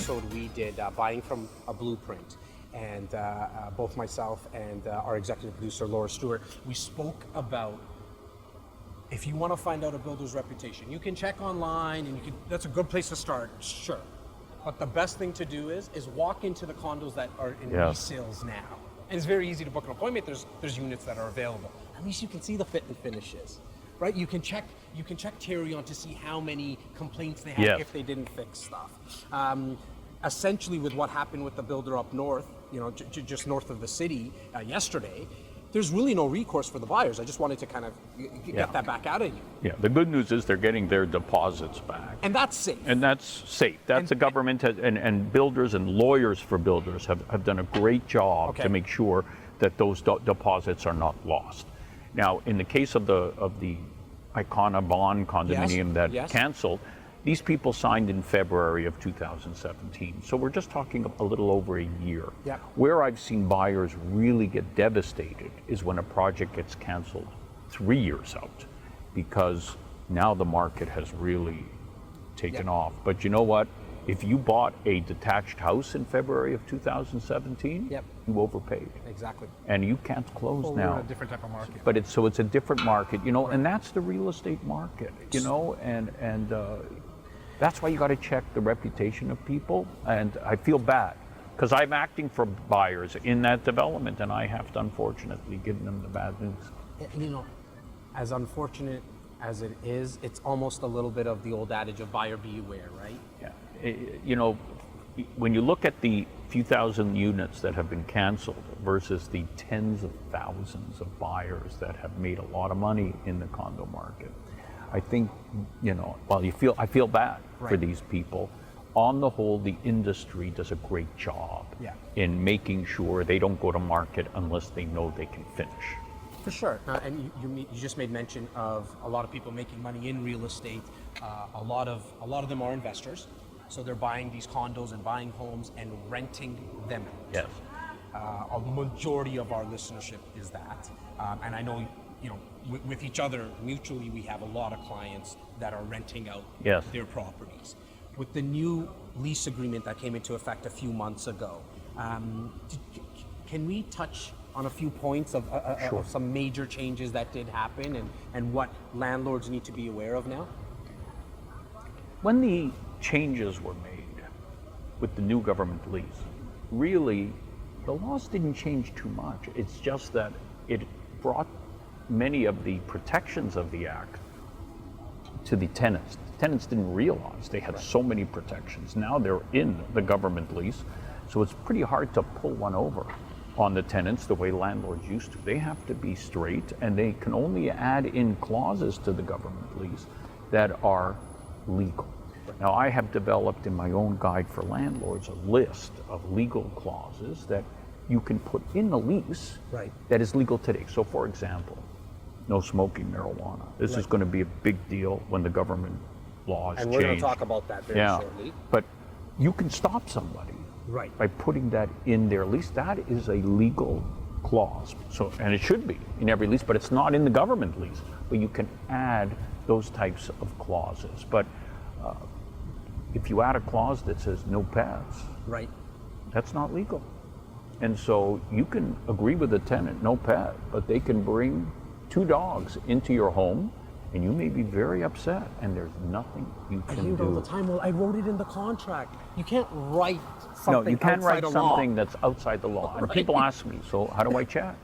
episode we did buying from a blueprint, and both myself and our executive producer Laura Stewart, we spoke about, if you want to find out a builder's reputation, you can check online, and that's a good place to start, sure. But the best thing to do is walk into the condos that are in resales now. And it's very easy to book an appointment. There's units that are available. At least you can see the fit and finishes, right? You can check Terrion to see how many complaints they have if they didn't fix stuff. Essentially, with what happened with the builder up north, just north of the city yesterday, there's really no recourse for the buyers. I just wanted to kind of get that back out of you. Yeah, the good news is they're getting their deposits back. And that's safe. That's the government and builders and lawyers for builders have done a great job to make sure that those deposits are not lost. Now, in the case of the Icona Bond condominium that canceled, these people signed in February of 2017. So we're just talking a little over a year. Yep. Where I've seen buyers really get devastated is when a project gets canceled 3 years out, because now the market has really taken off. But you know what? If you bought a detached house in February of 2017, you overpaid. Exactly. And you can't close now. We're in a different type of market. But it's a different market, and that's the real estate market, and that's why you got to check the reputation of people. And I feel bad because I'm acting for buyers in that development, and I have to unfortunately give them the bad news. As unfortunate as it is, it's almost a little bit of the old adage of buyer beware, right? Yeah. When you look at the few thousand units that have been canceled versus the tens of thousands of buyers that have made a lot of money in the condo market, I think, I feel bad for these people. On the whole, the industry does a great job in making sure they don't go to market unless they know they can finish. For sure. And you just made mention of a lot of people making money in real estate. A lot of them are investors. So they're buying these condos and buying homes and renting them out. Yes. A majority of our listenership is that. And I know, with each other, mutually, we have a lot of clients that are renting out their properties. With the new lease agreement that came into effect a few months ago, can we touch on a few points of some major changes that did happen and what landlords need to be aware of now? When the changes were made with the new government lease, really, the laws didn't change too much. It's just that it brought many of the protections of the act to the tenants. The tenants didn't realize they had so many protections. Now they're in the government lease, so it's pretty hard to pull one over on the tenants the way landlords used to. They have to be straight, and they can only add in clauses to the government lease that are legal. Now, I have developed in my own guide for landlords a list of legal clauses that you can put in the lease that is legal today. So, for example, no smoking marijuana. This is going to be a big deal when the government laws change. And we're going to talk about that very shortly. But you can stop somebody by putting that in their lease. That is a legal clause. So, and it should be in every lease, but it's not in the government lease. But you can add those types of clauses. But if you add a clause that says no pets, that's not legal. And so you can agree with the tenant, no pet, but they can bring 2 dogs into your home, and you may be very upset, and there's nothing you can do. I hear it all the time. Well, I wrote it in the contract. You can't write something. No, you can't write something law. that's outside the law. And people ask me, so how do I check?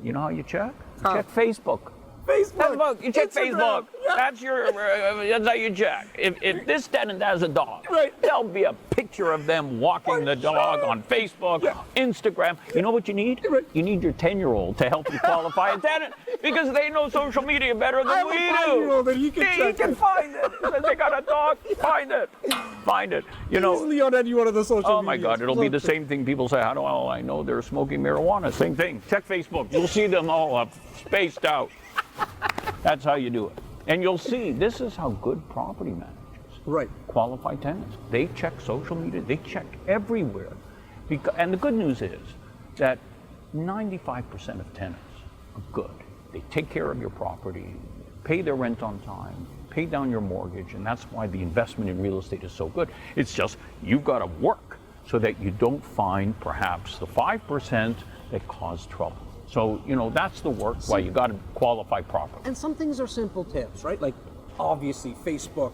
You know how you check? Check Facebook. Facebook. You check Instagram. Facebook. That's how you check. If this tenant has a dog, there'll be a picture of them walking the dog on Facebook, Instagram. You know what you need? You need your 10-year-old to help you qualify a tenant, because they know social media better than we do. I have a 5-year-old and he can find it. If they got a dog, find it. Find it. Easily on any one of the social media. Oh my God, it'll be the same thing. People say, how do I know they're smoking marijuana? Same thing. Check Facebook. You'll see them all spaced out. That's how you do it. And you'll see, this is how good property managers qualify tenants. They check social media, they check everywhere. And the good news is that 95% of tenants are good. They take care of your property, pay their rent on time, pay down your mortgage, and that's why the investment in real estate is so good. It's just you've got to work so that you don't find perhaps the 5% that cause trouble. So, that's the work why you got to qualify properly. And some things are simple tips, right? Like, obviously, Facebook,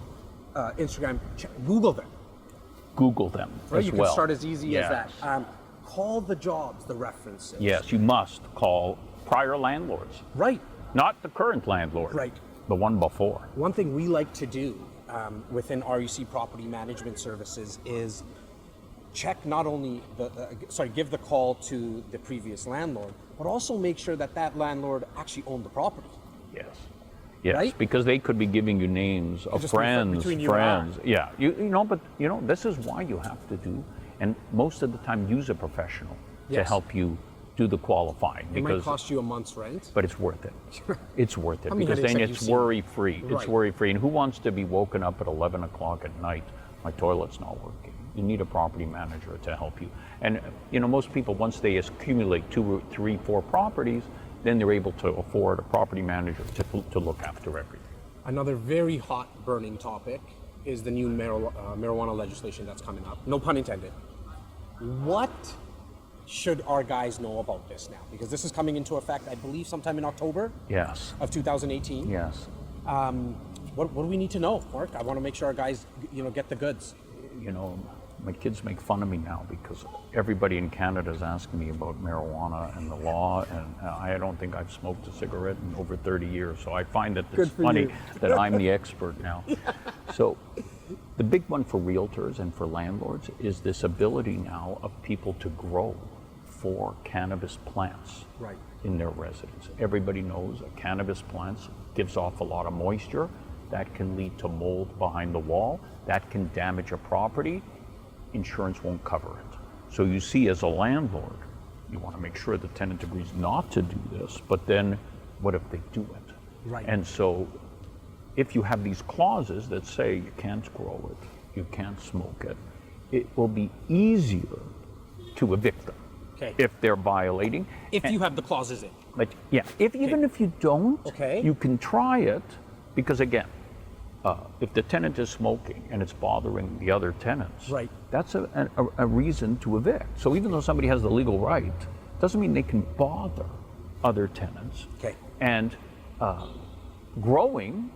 Instagram, Google them. Google them Right, as you well. can start as easy Yes. as that. Call the jobs, the references. Yes, you must call prior landlords. Right. Not the current landlord. Right. The one before. One thing we like to do within RUC Property Management Services is check not only give the call to the previous landlord, but also make sure that that landlord actually owned the property. Yes. Yes, Right? because they could be giving you names of Just friends. between you and Yeah. This is why you have to do, and most of the time use a professional to Yes. help you do the qualifying. It might cost you a month's rent. But it's worth it. It's worth it How many because headaches then have it's you seen? worry-free. It's Right. worry-free. And who wants to be woken up at 11 o'clock at night? My toilet's not working. You need a property manager to help you. And most people, once they accumulate 2, 3, 4 properties, then they're able to afford a property manager to look after everything. Another very hot burning topic is the new marijuana legislation that's coming up. No pun intended. What should our guys know about this now? Because this is coming into effect, I believe, sometime in October Yes. of 2018. Yes. What do we need to know, Mark? I want to make sure our guys, get the goods. My kids make fun of me now because everybody in Canada is asking me about marijuana and the law, and I don't think I've smoked a cigarette in over 30 years, so I find that it's funny that I'm the expert now. So the big one for realtors and for landlords is this ability now of people to grow 4 cannabis plants Right. in their residence. Everybody knows a cannabis plant gives off a lot of moisture. That can lead to mold behind the wall. That can damage a property. Insurance won't cover it. So you see, as a landlord, you want to make sure the tenant agrees not to do this, but then what if they do it? Right. And so if you have these clauses that say you can't grow it, you can't smoke it, it will be easier to evict them. Okay. If they're violating. If you have the clauses in. But yeah, even if you don't, Okay. you can try it, because again, if the tenant is smoking and it's bothering the other tenants, Right. that's a reason to evict. So even though somebody has the legal right, doesn't mean they can bother other tenants. Okay. And growing,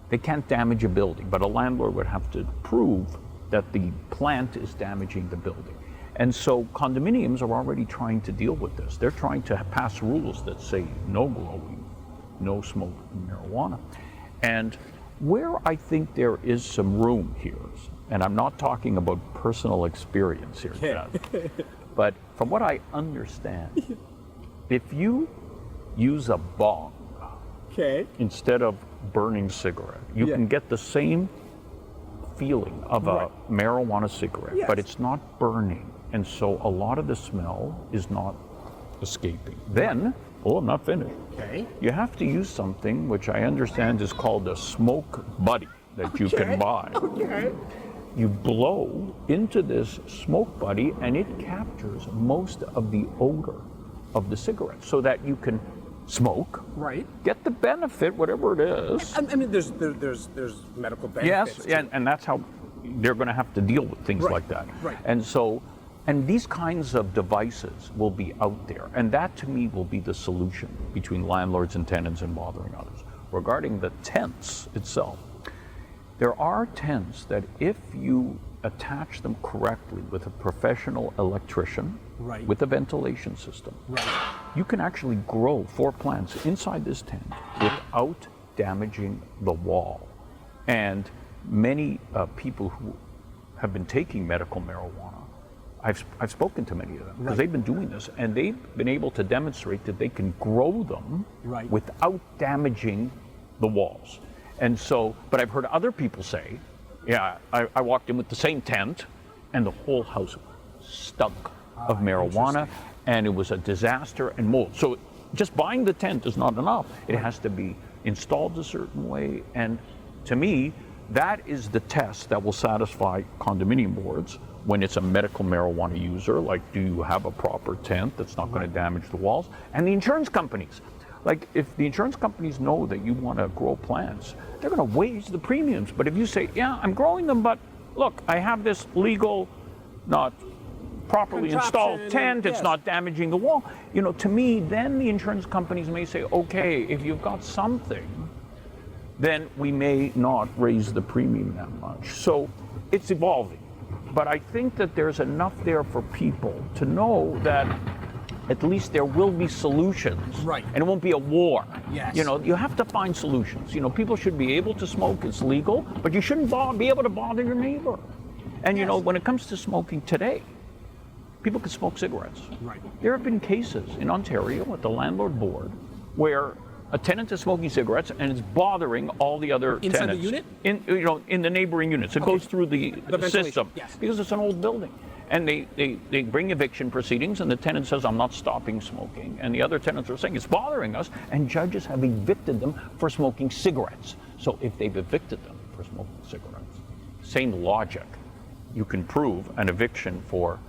they can't damage a building, but a landlord would have to prove that the plant is damaging the building. And so condominiums are already trying to deal with this. They're trying to pass rules that say no growing, no smoking marijuana. And where I think there is some room here, and I'm not talking about personal experience here, Chad, but from what I understand, if you use a bong instead of burning cigarette, you can get the same feeling of a marijuana cigarette, but it's not burning. And so a lot of the smell is not escaping. Then, I'm not finished. Okay. You have to use something which I understand is called a smoke buddy that you can buy. Okay. You blow into this smoke buddy and it captures most of the odor of the cigarette so that you can smoke, Right. get the benefit, whatever it is. I mean, there's medical benefits. Yes, and that's how they're going to have to deal with things Right, like that. right. And these kinds of devices will be out there, and that to me will be the solution between landlords and tenants and bothering others. Regarding the tents itself, there are tents that if you attach them correctly with a professional electrician, Right. with a ventilation system, Right. you can actually grow 4 plants inside this tent without damaging the wall. And many people who have been taking medical marijuana, I've spoken to many of them because they've been doing this, and they've been able to demonstrate that they can grow them without damaging the walls. And so, but I've heard other people say, I walked in with the same tent and the whole house stunk of marijuana, and it was a disaster and mold. So just buying the tent is not enough. It has to be installed a certain way, and to me, that is the test that will satisfy condominium boards when it's a medical marijuana user, like do you have a proper tent that's not going to damage the walls? And the insurance companies. Like, if the insurance companies know that you want to grow plants, they're going to waive the premiums. But if you say, yeah, I'm growing them, but look, I have this legal, not properly installed tent, it's not damaging the wall. You know, to me, then the insurance companies may say, okay, if you've got something, then we may not raise the premium that much. So it's evolving. But I think that there's enough there for people to know that at least there will be solutions. Right. And it won't be a war. Yes. You know, you have to find solutions. You know, people should be able to smoke, it's legal, but you shouldn't be able to bother your neighbor. And you know, when it comes to smoking today, people can smoke cigarettes. Right. There have been cases in Ontario at the landlord board where a tenant is smoking cigarettes and it's bothering all the other Inside tenants. the unit? In the neighboring units. It goes through the system. Yes. Because it's an old building. And they bring eviction proceedings and the tenant says, I'm not stopping smoking. And the other tenants are saying, it's bothering us. And judges have evicted them for smoking cigarettes. So if they've evicted them for smoking cigarettes, same logic. You can prove an eviction for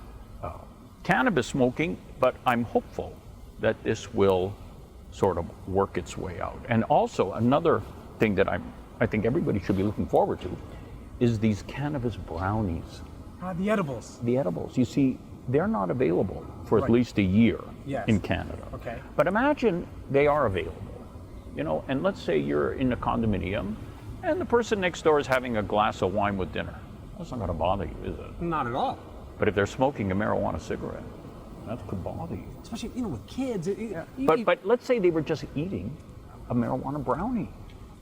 cannabis smoking, but I'm hopeful that this will sort of work its way out. And also another thing that I think everybody should be looking forward to is these cannabis brownies. The edibles. The edibles. You see, they're not available for at least a year in Canada. Okay. But imagine they are available, you know, and let's say you're in a condominium and the person next door is having a glass of wine with dinner. That's not going to bother you, is it? Not at all. But if they're smoking a marijuana cigarette, that could bother you. Especially, you know, with kids. But let's say they were just eating a marijuana brownie.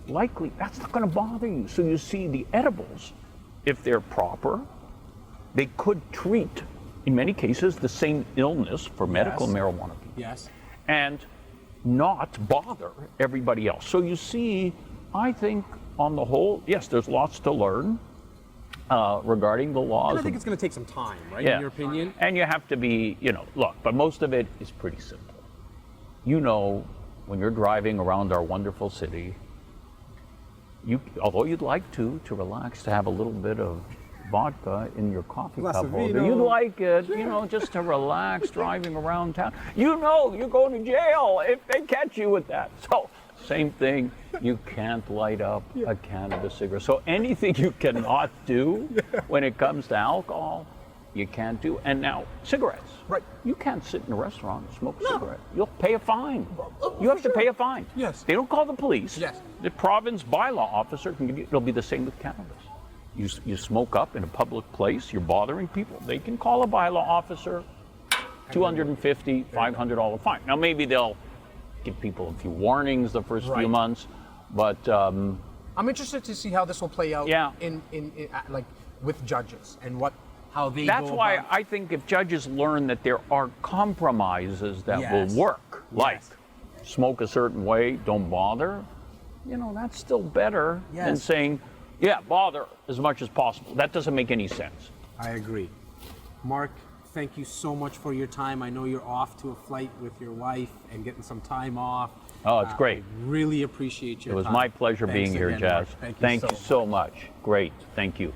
Likely, that's not going to bother you. So you see, the edibles, if they're proper, they could treat, in many cases, the same illness for medical marijuana people. Yes. And not bother everybody else. So you see, I think on the whole, yes, there's lots to learn regarding the laws. And I think it's going to take some time, right, Yeah. in your opinion? And you have to be, you know, look, but most of it is pretty simple. You know, when you're driving around our wonderful city, although you'd like to relax, to have a little bit of vodka in your coffee Glass cup of holder. vino. You'd like it, you know, just to relax driving around town. You know you're going to jail if they catch you with that. So, same thing, you can't light up a cannabis cigarette. So anything you cannot do when it comes to alcohol, you can't do. And now, cigarettes. Right. You can't sit in a restaurant and smoke a cigarette. You'll pay a fine. You have to pay a fine. Yes. They don't call the police. Yes. The province bylaw officer can give you, it'll be the same with cannabis. You smoke up in a public place, you're bothering people. They can call a bylaw officer, $250, $500 fine. Now maybe they'll give people a few warnings the first few months, but I'm interested to see how this will play out Yeah. in like with judges and how they that's go why about. I think if judges learn that there are compromises that Yes. will work, like Yes. smoke a certain way, don't bother, you know, that's still better than Yes. saying, yeah, bother as much as possible. That doesn't make any sense. I agree. Mark, thank you so much for your time. I know you're off to a flight with your wife and getting some time off. Oh, it's great. I really appreciate your It was time. my pleasure Thanks being here, again, Jas. Mark. Thank you so much. Great. Thank you.